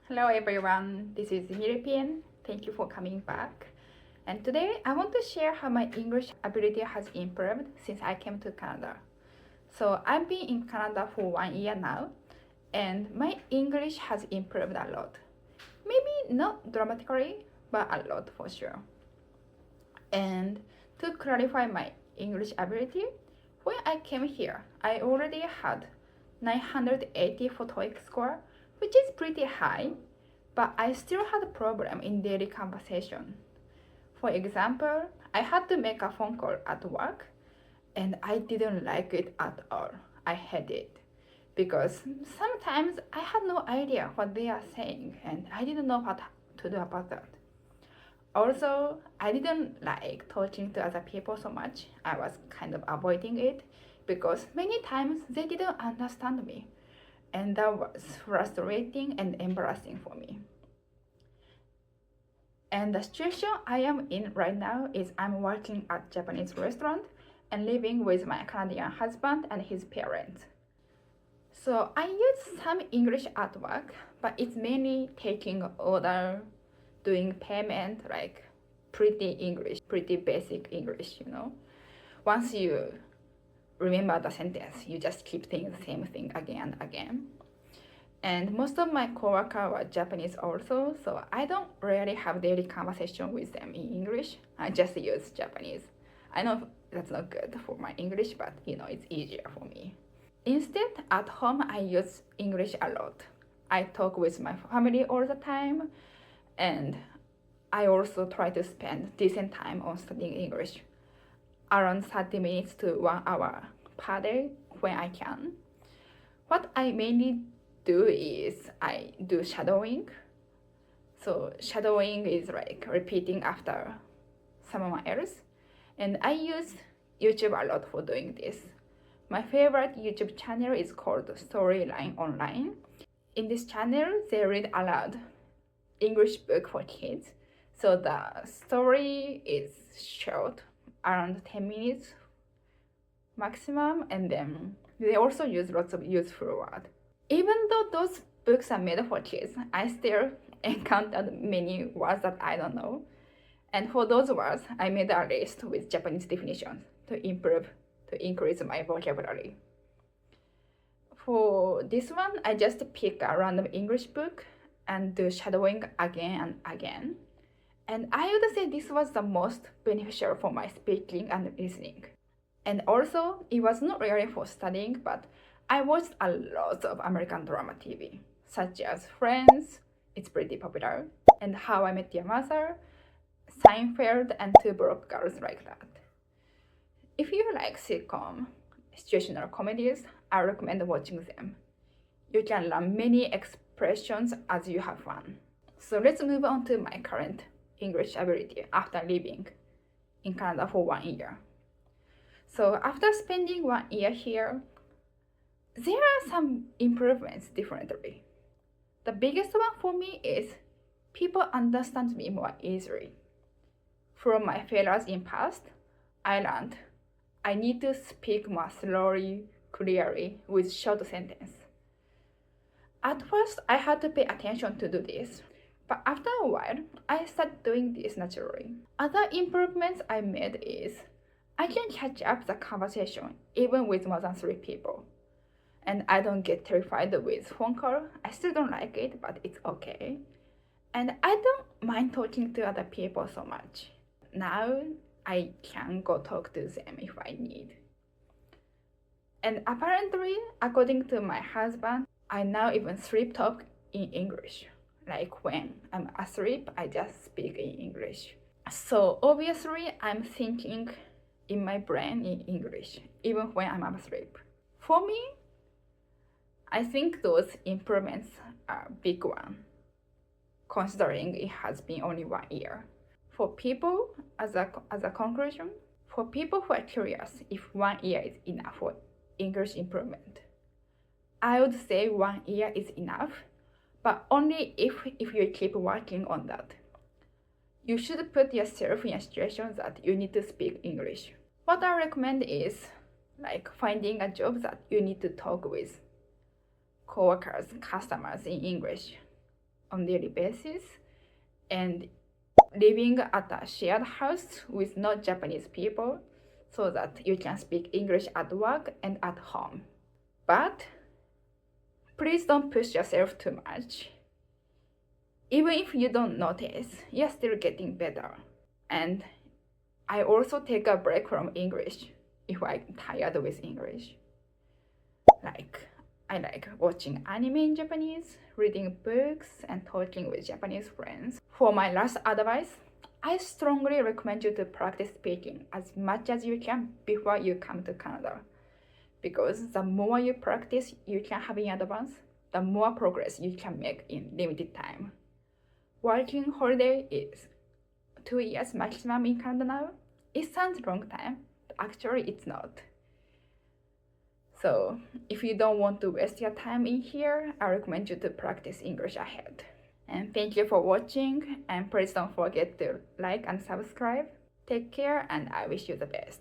Hello everyone, this is European. Thank you for coming back. And today I want to share how my English ability has improved since I came to Canada. So I've been in Canada for 1 year now, and my English has improved a lot. Maybe not dramatically, but a lot for sure. And to clarify my English ability, when I came here, I already had 980 for TOEIC score, which is pretty high, but I still had a problem in daily conversation. For example, I had to make a phone call at work, and I didn't like it at all. I hated it because sometimes I had no idea what they are saying, and I didn't know what to do about that. Also, I didn't like talking to other people so much. I was kind of avoiding it because many times they didn't understand me, and that was frustrating and embarrassing for me. And the situation I am in right now is I'm working at a Japanese restaurant and living with my Canadian husband and his parents. So I use some English at work, but it's mainly taking order, doing payment, like pretty basic English, Once you remember the sentence, you just keep saying the same thing again and again. And most of my coworkers were Japanese also, so I don't really have daily conversation with them in English. I just use Japanese. I know that's not good for my English, but it's easier for me. Instead, at home, I use English a lot. I talk with my family all the time, and I also try to spend decent time on studying English, around 30 minutes to 1 hour per day when I can. What I mainly do is I do shadowing. So shadowing is like repeating after someone else, and I use YouTube a lot for doing this. My favorite YouTube channel is called Storyline Online. In this channel, they read aloud English book for kids. So the story is short, around 10 minutes maximum, and then they also use lots of useful words. Even though those books are made for kids, I still encountered many words that I don't know. And for those words, I made a list with Japanese definitions to increase my vocabulary. For this one, I just pick a random English book and do shadowing again and again. And I would say this was the most beneficial for my speaking and listening. And also, it was not really for studying, but I watched a lot of American drama TV, such as Friends, it's pretty popular, and How I Met Your Mother, Seinfeld, and Two Broke Girls, like that. If you like sitcom, situational comedies, I recommend watching them. You can learn many expressions as you have fun. So let's move on to my current English ability after living in Canada for 1 year. So after spending 1 year here, there are some improvements differently. The biggest one for me is people understand me more easily. From my failures in past, I learned I need to speak more slowly, clearly, with short sentences. At first, I had to pay attention to do this, but after a while, I started doing this naturally. Other improvements I made is I can catch up the conversation even with more than 3 people. And I don't get terrified with phone call. I still don't like it, but it's okay. And I don't mind talking to other people so much. Now, I can go talk to them if I need. And apparently, according to my husband, I now even sleep talk in English. Like when I'm asleep, I just speak in English. So obviously, I'm thinking in my brain in English, even when I'm asleep. For me, I think those improvements are a big one, considering it has been only 1 year. For people, as a conclusion, for people who are curious if 1 year is enough for English improvement, I would say 1 year is enough, but only if you keep working on that. You should put yourself in a situation that you need to speak English. What I recommend is like finding a job that you need to talk with coworkers, customers in English. on daily basis and living at a shared house with no Japanese people so that you can speak English at work and at home. But please don't push yourself too much. Even if you don't notice, you're still getting better. And I also take a break from English if I'm tired with English. I like watching anime in Japanese, reading books, and talking with Japanese friends. For my last advice, I strongly recommend you to practice speaking as much as you can before you come to Canada. Because the more you practice you can have in advance, the more progress you can make in limited time. Working holiday is 2 years maximum in Canada now. It sounds long time, but actually it's not. So if you don't want to waste your time in here, I recommend you to practice English ahead. And thank you for watching, and please don't forget to like and subscribe. Take care, and I wish you the best.